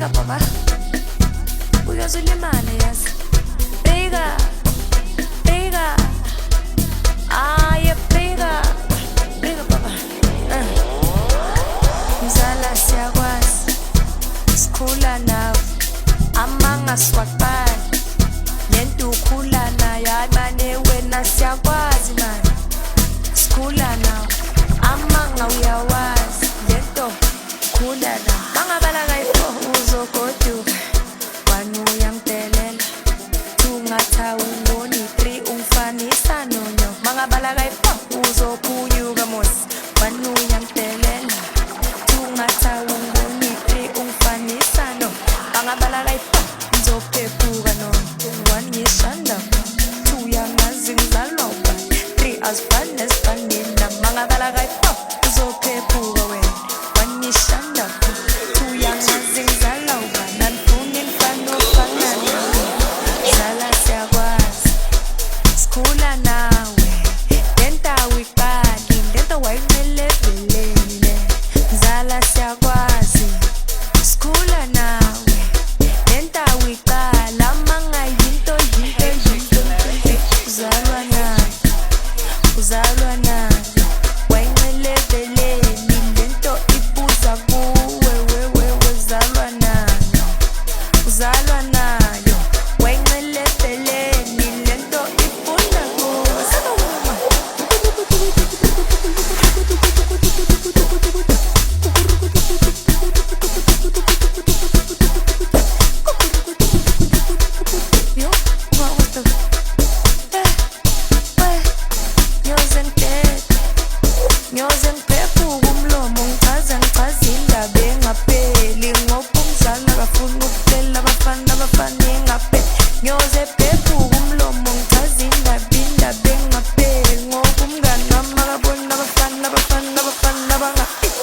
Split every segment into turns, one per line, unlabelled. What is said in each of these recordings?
Bheka baba, uyazulimala yazi. Bheka, bheka, aye bheka, bheka baba. Mzala siyakwazi, sikhula nawe, amanga siwaqala. Lento ukhula nayo, hayi mane wena siyakwazi mani. Sikhula nawe, amanga uyawazi. Lento khula nawe, mangabala kayifo uzogoduka. Wanu uyangdelela, tungatha ungoni 3 umfanisa nonyo. Mangabala kayifo uzophunyuka mosi. Wanu uyangdelela, tungatha ungoni 3 umfanisa no. Mangabala kayifo uzophephuka no. Wanyishanda, 2 yangazi ngizaloba. 3 asifanele mangabala kayifo uzophephuka wena. Wanyishanda, 2 yangazi ngizaloba. Nanifuna imfana ofanana. Zala siyakwazi, sikhula nawe. Lento awiqali, lento wayimele velele. Zala siyakwazi, sikhula nawe. Lento awiqala, manga yinto. Uzalwa nayo, uzalwa nayo. Wayimele velele, lento ibuza kuwe. Uzalwa nayo, uzalwa nayo. Wayimele velele, lento ifuna kuwe. Yo, what the? Nyoze ngiphephuka umlomo ngichaza indaba engapheli. Ngoba umzali akafuna ukuphela abafana engapheli. Nyoze phephuka umlomo ngichaza indaba engapheli. Ngoba umngani wami akabona abafana abangapheli.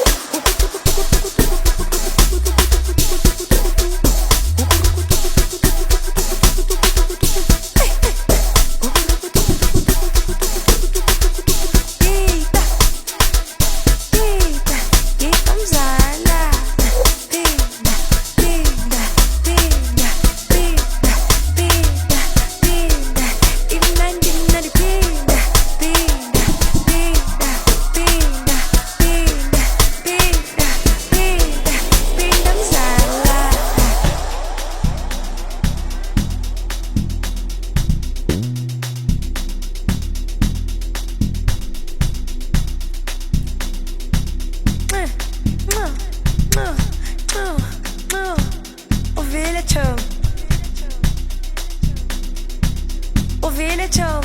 Ouvile chão,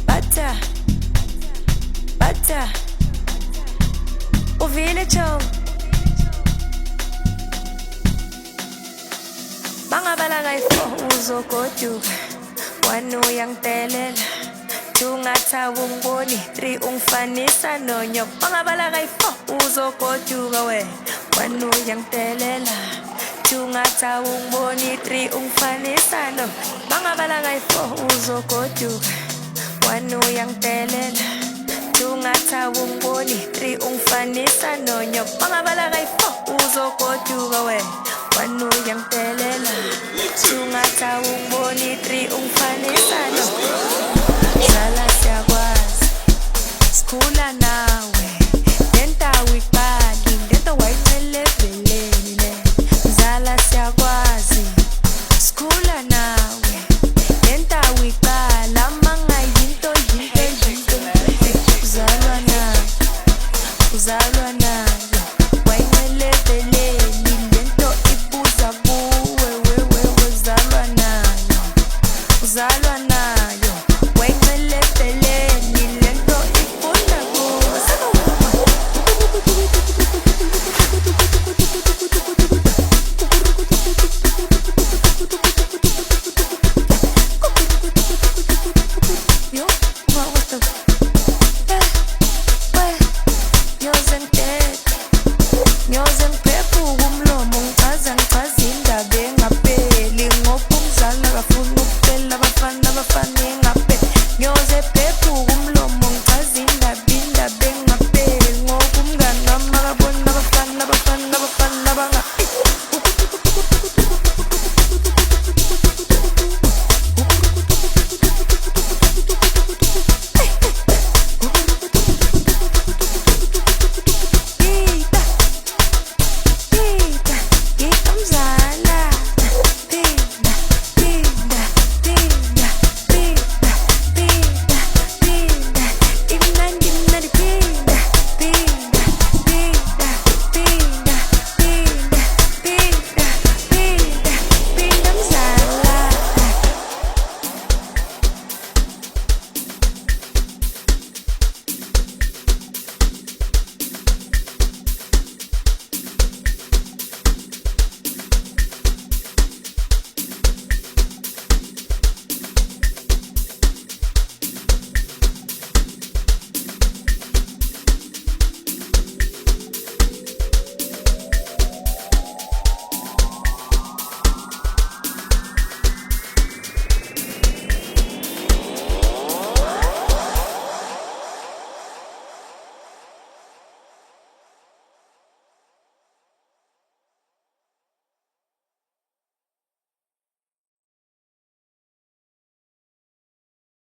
bata, bata. Ouvile chão, mangabala kayifo uzogoduka. Wanu uyangdelela, tungatha ungoni 3 umfanisa nonyo. Mangabala kayifo uzogoduka we. Wanu uyangdelela, tungatha ungoni 3 umfanisa no. Mangabala kayifo uzogoduka. Wanu uyangdelela, tungatha ungoni 3 umfanisa nonyo. Mangabala kayifo uzogoduka we. Wanu uyangdelela, tungatha ungoni 3 umfanisa no. Zala siyakwazi, sikhula nawe. Lento awiqali, lento wayimele velele. Zala siyakwazi, sikhula nawe. Lento awiqala, manga yinto. Uzalwa nayo, uzalwa nayo. Wayimele velele, lento ibuza kuwe. Uzalwa nayo, uzalwa nayo. Wayimele velele, lento ifuna kuwe. Yo, what the? Nyoze ngiphephuka umlomo